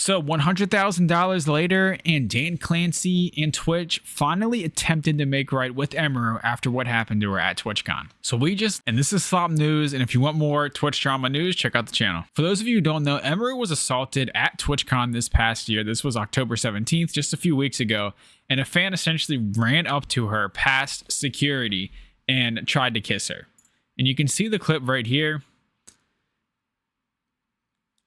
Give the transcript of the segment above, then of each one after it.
So $100,000 later, and Dan Clancy and Twitch finally attempted to make right with Emiru after what happened to her at TwitchCon. And this is Slop News, and if you want more Twitch drama news, check out the channel. For those of you who don't know, Emiru was assaulted at TwitchCon this past year. This was October 17th, just a few weeks ago, and a fan essentially ran up to her past security and tried to kiss her. And you can see the clip right here.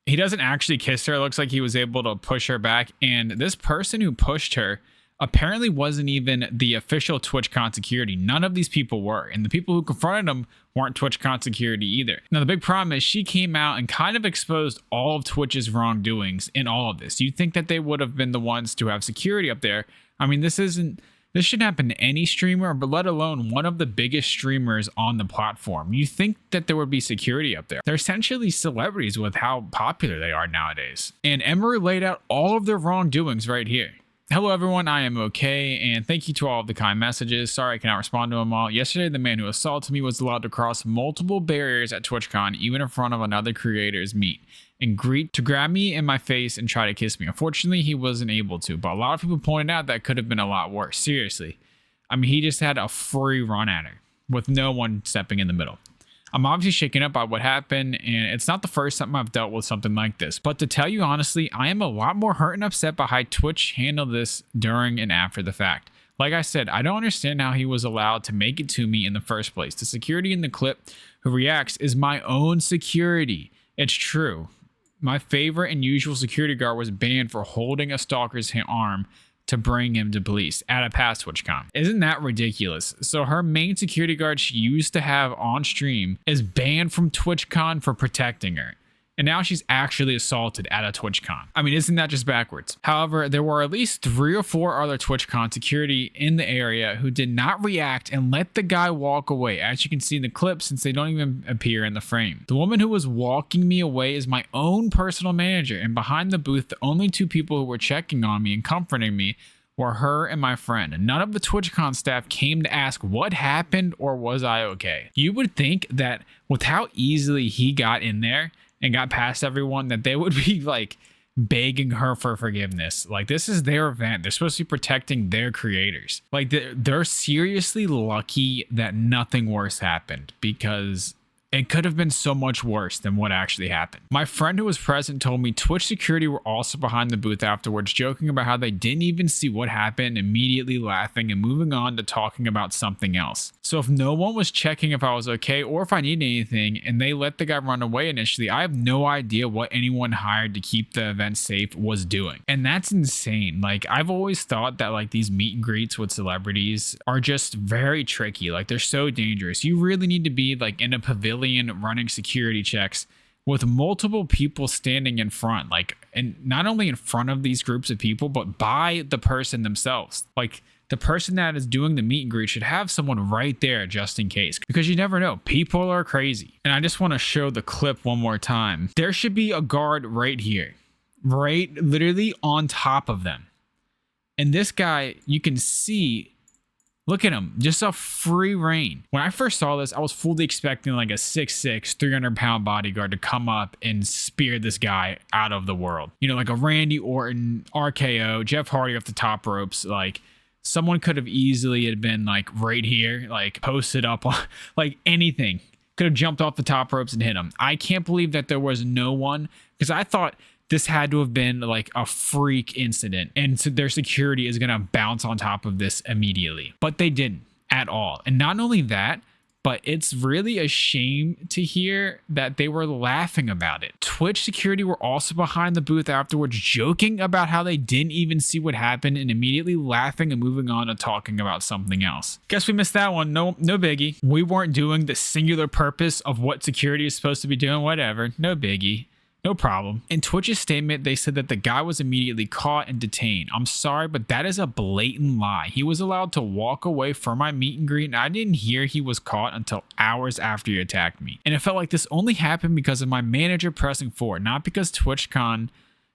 He doesn't actually kiss her. It looks like he was able to push her back. And this person who pushed her apparently wasn't even the official TwitchCon security. None of these people were. And the people who confronted him weren't TwitchCon security either. Now, the big problem is she came out and kind of exposed all of Twitch's wrongdoings in all of this. You'd think that they would have been the ones to have security up there. I mean, this shouldn't happen to any streamer, but let alone one of the biggest streamers on the platform. You think that there would be security up there. They're essentially celebrities with how popular they are nowadays. And Emiru laid out all of their wrongdoings right here. Hello everyone, I am okay, and thank you to all of the kind messages. Sorry I cannot respond to them all. Yesterday, the man who assaulted me was allowed to cross multiple barriers at TwitchCon, even in front of another creator's meet, and to grab me in my face and try to kiss me. Unfortunately, he wasn't able to, but a lot of people pointed out that could have been a lot worse. Seriously. I mean, he just had a free run at her with no one stepping in the middle. I'm obviously shaken up by what happened, and it's not the first time I've dealt with something like this. But to tell you honestly, I am a lot more hurt and upset by how Twitch handled this during and after the fact. Like I said, I don't understand how he was allowed to make it to me in the first place. The security in the clip who reacts is my own security. It's true. My favorite and usual security guard was banned for holding a stalker's arm to bring him to police at a past TwitchCon. Isn't that ridiculous? So her main security guard she used to have on stream is banned from TwitchCon for protecting her. And now she's actually assaulted at a TwitchCon. I mean, isn't that just backwards? However, there were at least 3 or 4 other TwitchCon security in the area who did not react and let the guy walk away, as you can see in the clip, since they don't even appear in the frame. The woman who was walking me away is my own personal manager, and behind the booth, the only 2 people who were checking on me and comforting me were her and my friend. And none of the TwitchCon staff came to ask what happened or was I okay. You would think that with how easily he got in there and got past everyone, that they would be like begging her for forgiveness. Like, this is their event. They're supposed to be protecting their creators. Like, they're seriously lucky that nothing worse happened, because it could have been so much worse than what actually happened. My friend who was present told me Twitch security were also behind the booth afterwards, joking about how they didn't even see what happened, immediately laughing and moving on to talking about something else. So if no one was checking if I was okay or if I needed anything, and they let the guy run away initially, I have no idea what anyone hired to keep the event safe was doing. And that's insane. Like, I've always thought that like these meet and greets with celebrities are just very tricky. Like, they're so dangerous. You really need to be like in a pavilion running security checks with multiple people standing in front, like, and not only in front of these groups of people, but by the person themselves. Like, the person that is doing the meet and greet should have someone right there just in case, because you never know. People are crazy. And I just want to show the clip one more time. There should be a guard right here, right, literally on top of them. And this guy, you can see, look at him, just a free reign. When I first saw this, I was fully expecting like a 6'6", 300-pound bodyguard to come up and spear this guy out of the world. You know, like a Randy Orton, RKO, Jeff Hardy off the top ropes. Like, someone could have easily had been like right here, like posted up on, like anything. Could have jumped off the top ropes and hit him. I can't believe that there was no one, because I thought this had to have been like a freak incident, and so their security is going to bounce on top of this immediately. But they didn't at all. And not only that, but it's really a shame to hear that they were laughing about it. Twitch security were also behind the booth afterwards, joking about how they didn't even see what happened and immediately laughing and moving on to talking about something else. Guess we missed that one. No biggie. We weren't doing the singular purpose of what security is supposed to be doing. Whatever. No biggie. No problem. In Twitch's statement, they said that the guy was immediately caught and detained. I'm sorry, but that is a blatant lie. He was allowed to walk away from my meet and greet, and I didn't hear he was caught until hours after he attacked me. And it felt like this only happened because of my manager pressing forward, not because TwitchCon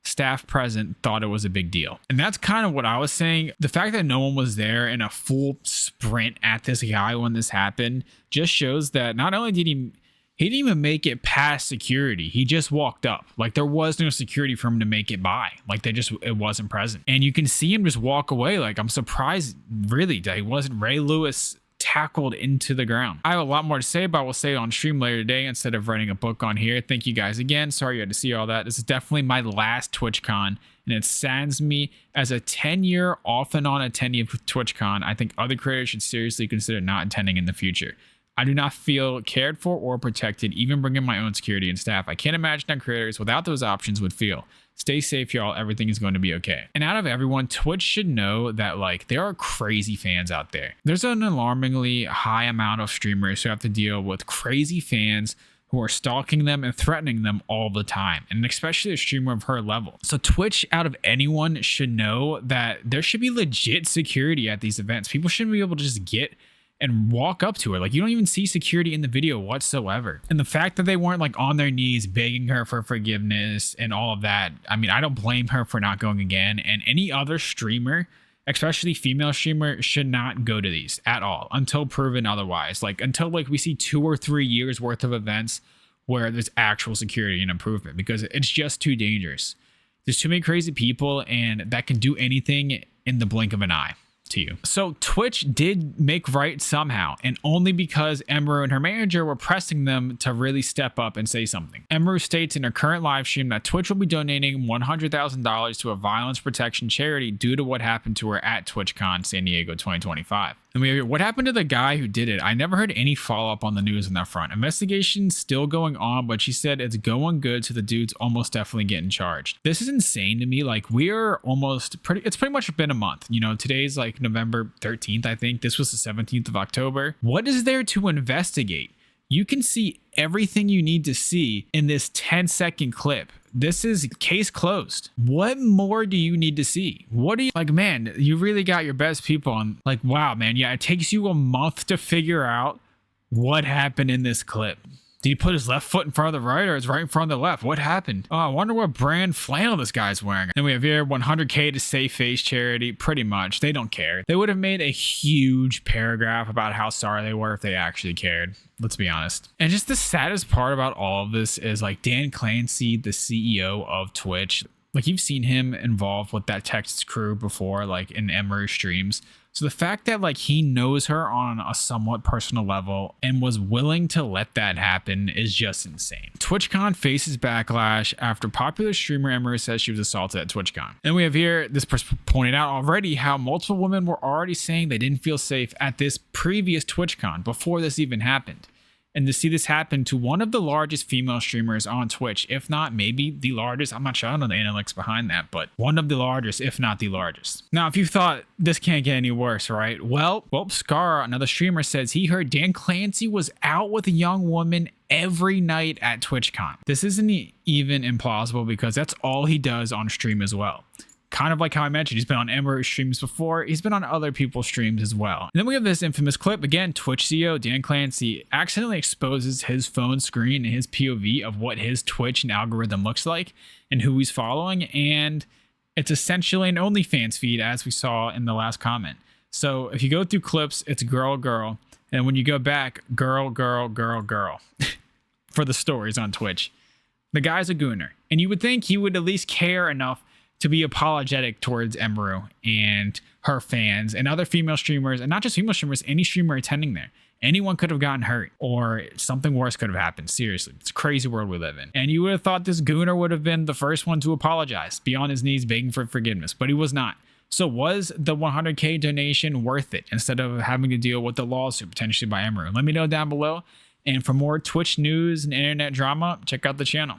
staff present thought it was a big deal. And that's kind of what I was saying. The fact that no one was there in a full sprint at this guy when this happened just shows that not only did he He didn't even make it past security. He just walked up. Like there was no security for him to make it by. Like it wasn't present. And you can see him just walk away. Like I'm surprised really that he wasn't Ray Lewis tackled into the ground. I have a lot more to say, but I will say it on stream later today instead of writing a book on here. Thank you guys again. Sorry you had to see all that. This is definitely my last TwitchCon, and it saddens me as a 10-year off and on attendee of TwitchCon. I think other creators should seriously consider not attending in the future. I do not feel cared for or protected, even bringing my own security and staff. I can't imagine how creators without those options would feel. Stay safe, y'all. Everything is going to be okay. And out of everyone, Twitch should know that like there are crazy fans out there. There's an alarmingly high amount of streamers who have to deal with crazy fans who are stalking them and threatening them all the time, and especially a streamer of her level. So Twitch, out of anyone, should know that there should be legit security at these events. People shouldn't be able to just get and walk up to her. Like you don't even see security in the video whatsoever. And the fact that they weren't like on their knees begging her for forgiveness and all of that, I mean, I don't blame her for not going again. And any other streamer, especially female streamer, should not go to these at all until proven otherwise. Like until like we see 2 or 3 years worth of events where there's actual security and improvement, because it's just too dangerous. There's too many crazy people and that can do anything in the blink of an eye to you. So Twitch did make right somehow, and only because Emiru and her manager were pressing them to really step up and say something. Emiru states in her current live stream that Twitch will be donating $100,000 to a violence protection charity due to what happened to her at TwitchCon San Diego 2025. And we have, what happened to the guy who did it? I never heard any follow-up on the news on that front. Investigation's still going on, but she said it's going good, so the dude's almost definitely getting charged. This is insane to me. Like we are almost it's pretty much been a month. You know, today's like November 13th, I think. This was the 17th of October. What is there to investigate? You can see everything you need to see in this 10-second clip. This is case closed. What more do you need to see? What do you like, man? You really got your best people on. Like, wow, man. Yeah, it takes you a month to figure out what happened in this clip. Did he put his left foot in front of the right, or his right in front of the left? What happened? Oh, I wonder what brand flannel this guy's wearing. Then we have here 100K to Save Face charity. Pretty much. They don't care. They would have made a huge paragraph about how sorry they were if they actually cared. Let's be honest. And just the saddest part about all of this is like Dan Clancy, the CEO of Twitch. Like you've seen him involved with that Texas crew before, like in Emiru streams. So the fact that like he knows her on a somewhat personal level and was willing to let that happen is just insane. TwitchCon faces backlash after popular streamer Emiru says she was assaulted at TwitchCon. And we have here, this person pointed out already how multiple women were already saying they didn't feel safe at this previous TwitchCon before this even happened. And to see this happen to one of the largest female streamers on Twitch, if not maybe the largest, I'm not sure, I don't know the analytics behind that, but one of the largest, if not the largest. Now, if you thought this can't get any worse, right? Well, Scar, another streamer, says he heard Dan Clancy was out with a young woman every night at TwitchCon. This isn't even implausible because that's all he does on stream as well. Kind of like how I mentioned, he's been on Emiru streams before. He's been on other people's streams as well. And then we have this infamous clip. Again, Twitch CEO Dan Clancy accidentally exposes his phone screen and his POV of what his Twitch and algorithm looks like and who he's following. And it's essentially an OnlyFans feed, as we saw in the last comment. So if you go through clips, it's girl, girl. And when you go back, girl, girl, girl, girl for the stories on Twitch. The guy's a gooner. And you would think he would at least care enough to be apologetic towards Emiru and her fans and other female streamers, and not just female streamers, any streamer attending there. Anyone could have gotten hurt or something worse could have happened. Seriously, it's a crazy world we live in. And you would have thought this gooner would have been the first one to apologize, be on his knees begging for forgiveness, but he was not. So was the 100K donation worth it instead of having to deal with the lawsuit potentially by Emiru? Let me know down below. And for more Twitch news and internet drama, check out the channel.